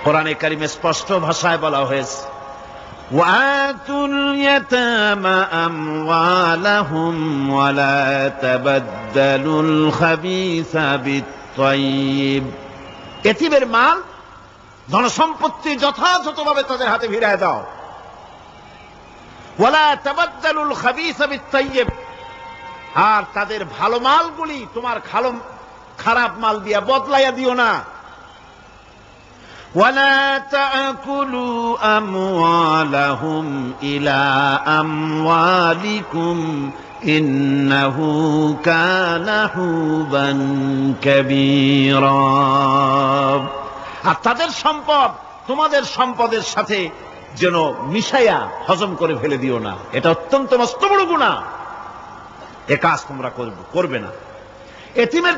কোরআনে কারিমে স্পষ্ট ভাষায় বলা হয়েছে, ওয়াতুল ইয়াতামা আমওয়ালাহুম ওয়ালা তাবাদদালুল খাবিসা বিত-তাইয়্যিব। এতিমের মাল, ধন সম্পত্তি যথাযথভাবে তাদের হাতে ফিরিয়ে দাও। ওয়ালা তাবাদদালুল খাবিসা বিত-তাইয়্যিব, আর তাদের ভালো মালগুলি তোমার খারাপ মাল দিয়া বদলাইয়া দিও না। ওয়ালা তাকুলু আমওয়ালাহুম ইলা আমওয়ালিকুম ইন্নাহু কানা হুবান কাবীরা। আর তাদের সম্পদ তোমাদের সম্পদের সাথে যেন মিশাইয়া হজম করে ফেলে দিও না, এটা অত্যন্ত মস্ত বড় গুনাহ। এ কাজ তোমরা করবে না। এতিমের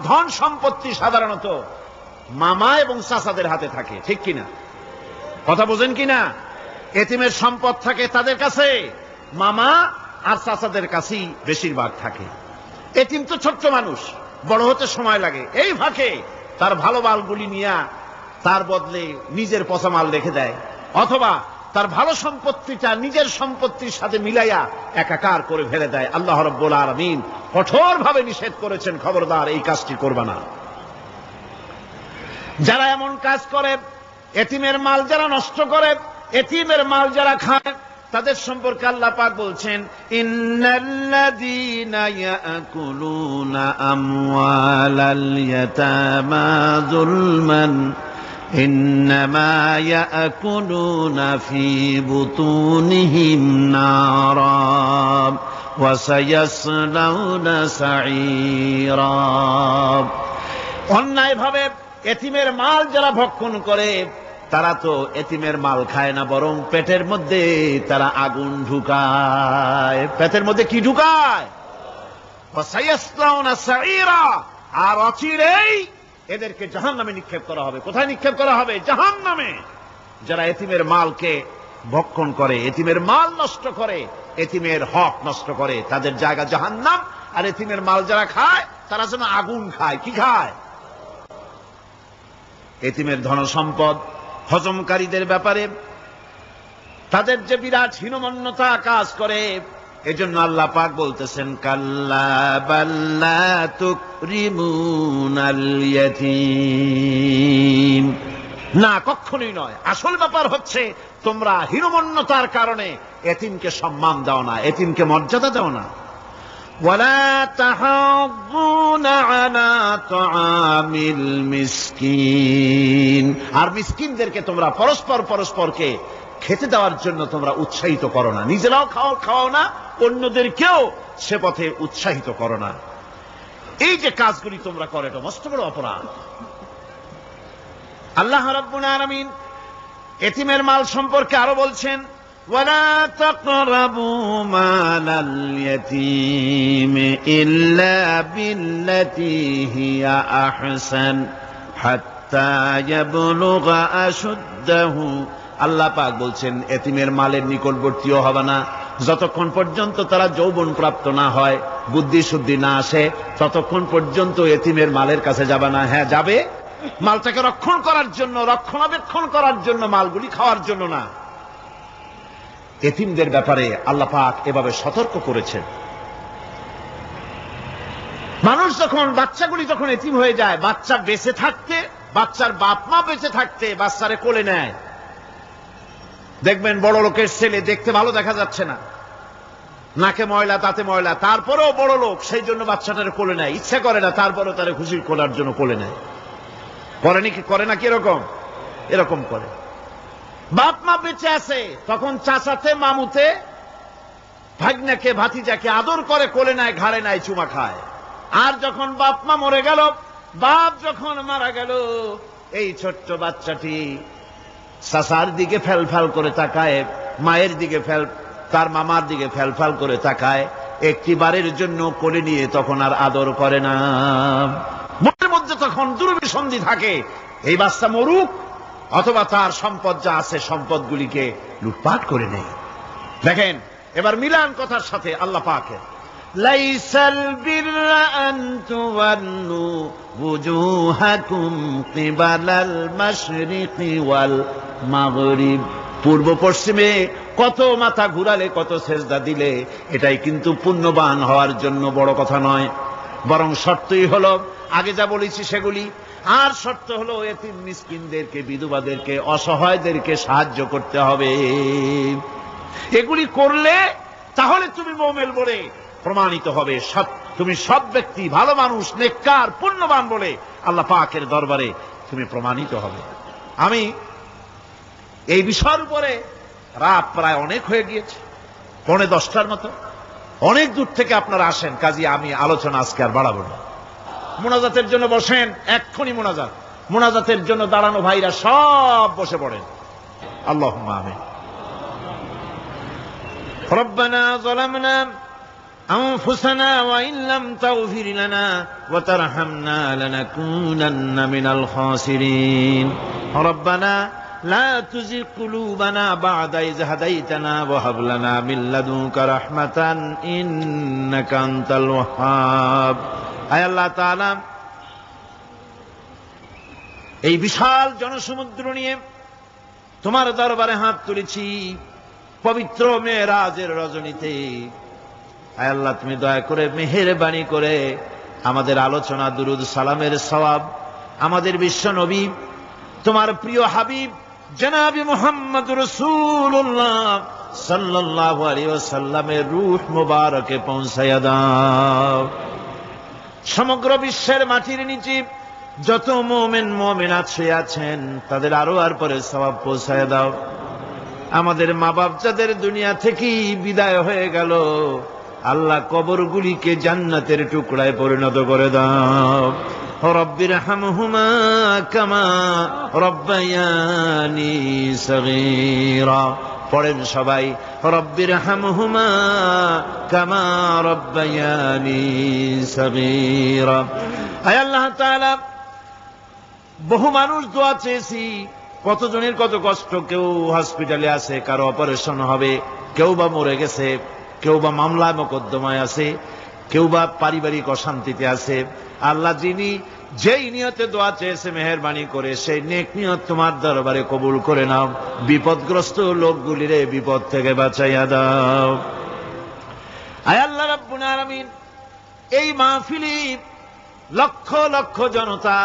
ধন সম্পত্তি সাধারণত মামা এবং চাচাদের হাতে থাকে, ঠিক কিনা? কথা বোঝেন কিনা? এতিমের সম্পদ থাকে তাদের কাছে, মামা আর চাচাদের কাছেই বেশিরভাগ থাকে। এতিম তো ছোট্ট মানুষ, বড় হতে সময় লাগে। এই ফাঁকে তার ভালো মালগুলি নিয়ে তার বদলে নিজের পচা মাল রেখে দেয়, অথবা তার ভালো সম্পত্তিটা নিজের সম্পত্তির সাথে মিলাইয়া একাকার করে ফেলে দেয়। আল্লাহ রাব্বুল আলামিন কঠোরভাবে নিষেধ করেছেন, খবরদার এই কাজটি করবে না। যারা এমন কাজ করে, এতিমের মাল যারা নষ্ট করে, এতিমের মাল যারা খায়, তাদের সম্পর্কে আল্লাহ পাক বলছেন, ইন্নাল্লাযীনা ইয়াকুলুনা আমওয়ালাল ইয়াতামা যুলমান ইন্নামা ইয়াকুলুনা ফি বুতুনিহিম নারা ওয়া সায়াসলাউনা সাঈরা। অন্যায়ভাবে এতিমের মাল যারা ভক্ষণ করে, তারা তো এতিমের মাল খায় না, বরং পেটের মধ্যে তারা আগুন ঢুকায়। পেটের মধ্যে কি ঢুকায়? আর অচিরেই এদেরকে জাহান্নামে নিক্ষেপ করা হবে। কোথায় নিক্ষেপ করা হবে? জাহান্নামে। যারা এতিমের মালকে ভক্ষণ করে, এতিমের মাল নষ্ট করে, এতিমের হক নষ্ট করে, তাদের জায়গা জাহান্নাম। আর এতিমের মাল যারা খায়, তারা যেন আগুন খায়। কি খায়? এতিমের ধন সম্পদ হজমকারীদের ব্যাপারে তাদের যে বিরাট হীনমন্যতা কাজ করে, এজন্য আল্লাহ পাক বলতেছেন, কাল্লা বাল্লা তুকরিমুনাল ইয়াতীম। না, কখনোই নয়। আসল ব্যাপার হচ্ছে তোমরা হীনমন্যতার কারণে এতিমকে সম্মান দাও না, এতিমকে মর্যাদা দাও না। ওয়ালা তাহাজ্জুনা আলা তাআমিল মিসকিন, আর মিসকিনদেরকে তোমরা পরস্পরকে খেতে দেওয়ার জন্য তোমরা উৎসাহিত করো না। নিজেরাও খাও না, অন্যদেরকেও সে পথে উৎসাহিত করো না। এই যে কাজগুলি তোমরা করো, এটা মস্ত বড় অপরাধ। আল্লাহ রাব্বুল আলামিন এতিমের মাল সম্পর্কে আরো বলছেন, ولا تقربوا مال اليتيم إلا بالتي هي أحسن حتى يبلغ أشده। আল্লাহ পাক বলছেন, এতিমের মালের নিকটবর্তীও হবে না যতক্ষণ পর্যন্ত তারা যৌবন প্রাপ্ত না হয়, বুদ্ধি শুদ্ধি না আসে, ততক্ষণ পর্যন্ত এতিমের মালের কাছে যাবে না। হ্যাঁ, যাবে মালটাকে রক্ষণ করার জন্য, রক্ষণাবেক্ষণ করার জন্য, মালগুলি খাওয়ার জন্য না। এতিমদের ব্যাপারে আল্লাহ পাক এভাবে সতর্ক করেছেন। মানুষ যখন, বাচ্চাগুলি যখন এতিম হয়ে যায়, বাচ্চা বেঁচে থাকতে, বাচ্চার বাপ মা বেঁচে থাকতে বাচ্চারে কোলে নেয়। দেখবেন বড় লোকের ছেলে দেখতে ভালো দেখা যাচ্ছে না, নাকে ময়লা, তাতে ময়লা, তারপরেও বড় লোক, সেই জন্য বাচ্চাটারে কোলে নেয়। ইচ্ছা করে না, তারপরেও তারে খুশি কোলার জন্য কোলে নেয়। করে না কি এরকম করে। বাপ মা বেঁচে আছে, তখন চাচাতে মামুতে ভাগ্নাকে ভাতিজাকে আদর করে কোলে নেয়, ঘাড়ে নেয়, চুমা খায়। আর যখন বাপ মা মরে গেল, বাপ যখন মারা গেল, এই ছোট্ট বাচ্চাটি চাচার দিকে ফেলফাল করে তাকায়, মায়ের দিকে তার মামার দিকে ফেলফাল করে তাকায়, একটি বারের জন্য কোলে নিয়ে তখন আর আদর করে না। মনের মধ্যে তখন দুর্বিসন্ধি থাকে, এই বাচ্চা মরুক, অথবা তার সম্পদ যা আছে সম্পদগুলিকে লুটপাট করে নেয়। দেখেন, এবার মিলান কথার সাথে আল্লাহ পাকের, লাইসাল বিররা আন তুওয়াল্লু বুজুহাকুম কিবালাল মাশরিকি ওয়াল মাগরিব। পূর্ব পশ্চিমে কত মাথা ঘুরালে, কত সেজদা দিলে, এটাই কিন্তু পুণ্যবান হওয়ার জন্য বড় কথা নয়। বরং শর্তই হলো আগে যা বলেছি সেগুলি। আর শর্ত হলো এতিম মিসকিনদেরকে, বিধবাদেরকে, অসহায়দেরকে সাহায্য করতে হবে। এগুলি করলে তাহলে তুমি মুমিন বলে প্রমাণিত হবে। তুমি সৎ ব্যক্তি, ভালো মানুষ, নেককার, পুণ্যবান বলে আল্লাহ পাকের দরবারে তুমি প্রমাণিত হবে। আমি এই বিষয়ের উপরে রাত প্রায় অনেক হয়ে গিয়েছে, 9:45 মতো। অনেক দূর থেকে আপনারা আসেন, কাজী আমি আলোচনা আজকে আর বাড়াবো না। মোনাজাতের জন্য বসেন, এক্ষুনি মোনাজাত। মোনাজাতের জন্য দাঁড়ানো ভাইরা সব বসে পড়েন। আল্লাহুম্মা আমিন। রব্বানা যালামনা আনফুসানা ওয়া ইন লাম তাগফির লানা ওয়া তারহামনা লানাকুনান্না মিনাল খাসিরিন। রব্বানা লা তুযিগ কুলুবানা বা'দা ইয হাদাইতানা ওয়া হাব লানা মিন লাদুনকা রাহমাতান ইন্নাকা আনতাল ওয়াহ্হাব। আয় আল্লাহ তাআলা, এই বিশাল জনসমুদ্র নিয়ে তোমার দরবারে হাত তুলেছি পবিত্র মেরাজের রজনীতে। আয় আল্লাহ, তুমি দয়া করে মেহেরবানি করে আমাদের আলোচনা, দুরুদ সালামের সওয়াব আমাদের বিশ্ব নবী, তোমার প্রিয় হাবিব জনাবে মুহাম্মদ রাসূলুল্লাহ সাল্লাল্লাহু আলাইহি ওয়াসাল্লামের রূহ মুবারকে পৌঁছায়া দাও। সমগ্র বিশ্বের মাটির নিচে যত মুমিন মুমিনাত আছেন তাদের আরো আর পরে সওয়াব পৌঁছায়া দাও। আমাদের মা বাপ যাদের দুনিয়া থেকেই বিদায় হয়ে গেল, আল্লাহ কবরগুলিকে জান্নাতের টুকরায় পরিণত করে দাও। রব্বির হামহুমা কামা রব্বায়ানি সগীরা। পড়েন সবাই, রব্বির হামহুমা কামা রব্বায়ানি সগীরা। আয় আল্লাহ তাআলা, বহু মানুষ দোয়া চেয়েছি, কতজনের কত কষ্ট। কেউ হসপিটালে আছে, কারো অপারেশন হবে, কেউ বা মরে গেছে, কেউ বা মামলায় মোকদ্দমায় আছে, কেউ বা পারিবারিক অশান্তিতে আছে। আল্লাহ, যিনি যেই নিয়তে দোয়া চেয়েছে মেহেরবানি করে সেই নেক নিয়ত তোমার দরবারে কবুল করে নাও। বিপদগ্রস্ত লোকগুলিরে বিপদ থেকে বাঁচাইয়া দাও। আয় আল্লাহ রাব্বুল আলামিন, এই মাহফিলে লক্ষ লক্ষ জনতা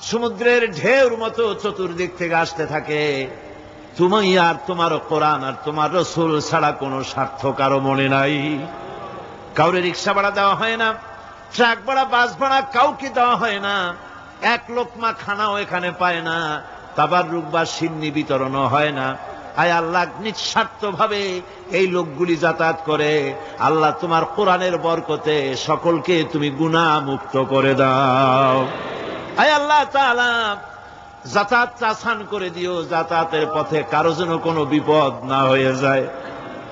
সমুদ্রের ঢেউর মতো চতুর্দিক থেকে আসতে থাকে। তুমি আর তোমার কোরআন আর তোমার রাসূল ছাড়া কোনো স্বার্থ কারো মনে নাই। কাউরে রিক্সা ভাড়া দেওয়া হয় না, ট্রাক ভাড়া, বাস ভাড়া কাউকে দেওয়া হয় না। এক লোকমা খানাও এখানে পায় না, তাবাররুক বা সিন্নি বিতরণও হয় না। আয় আল্লাহ, নিঃস্বার্থ ভাবে এই লোকগুলি যাতায়াত করে। আল্লাহ, তোমার কোরআনের বরকতে সকলকে তুমি গুনাহ মুক্ত করে দাও। আয় আল্লাহ তাআলা, যাতায়াত আসান করে দিও, যাতায়াতের পথে কারো যেন কোনো বিপদ না হয়ে যায়।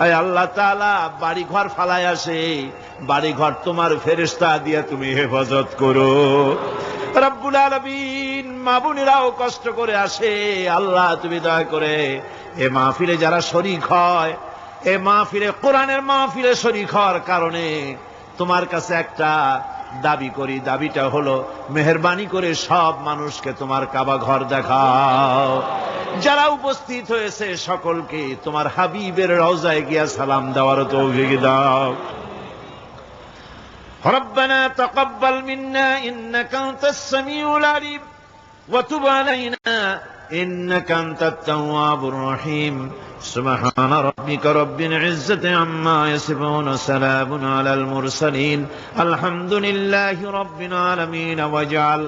আয় আল্লাহ তাআলা, বাড়ি ঘর ফালায় আসে, বাড়ি ঘর তোমার ফেরেশতা দিয়ে তুমি হেফাজত করো। রব্বুল আলামিন, মা বোনেরাও কষ্ট করে আসে, আল্লাহ তুমি দয়া করে এ মাহফিলে যারা শরীক হয়, এ মাহফিলে, কোরআনের মাহফিলে শরীক হওয়ার কারণে তোমার কাছে একটা দাবি করি। দাবিটা হলো, মেহেরবানি করে সব মানুষকে তোমার কাবা ঘর দেখাও। যারা উপস্থিত হয়েছে সকলকে তোমার হাবিবের রওজায় গিয়া সালাম দেওয়ার তৌফিক দাও। রব্বানা তাকাব্বাল মিন্না ইন্নাকা আনতাস সামিউল আলিম ওয়া তুব আলাইনা ইন্নাকা আনতাত তাওয়াবুর রহিম। سبحان ربك رب العزة عما يصفون سلام على المرسلين الحمد لله رب العالمين واجعل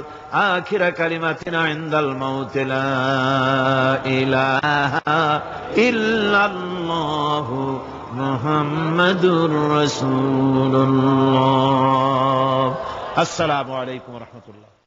آخر كلمتنا عند الموت لا إله إلا الله محمد رسول الله. السلام عليكم ورحمة الله.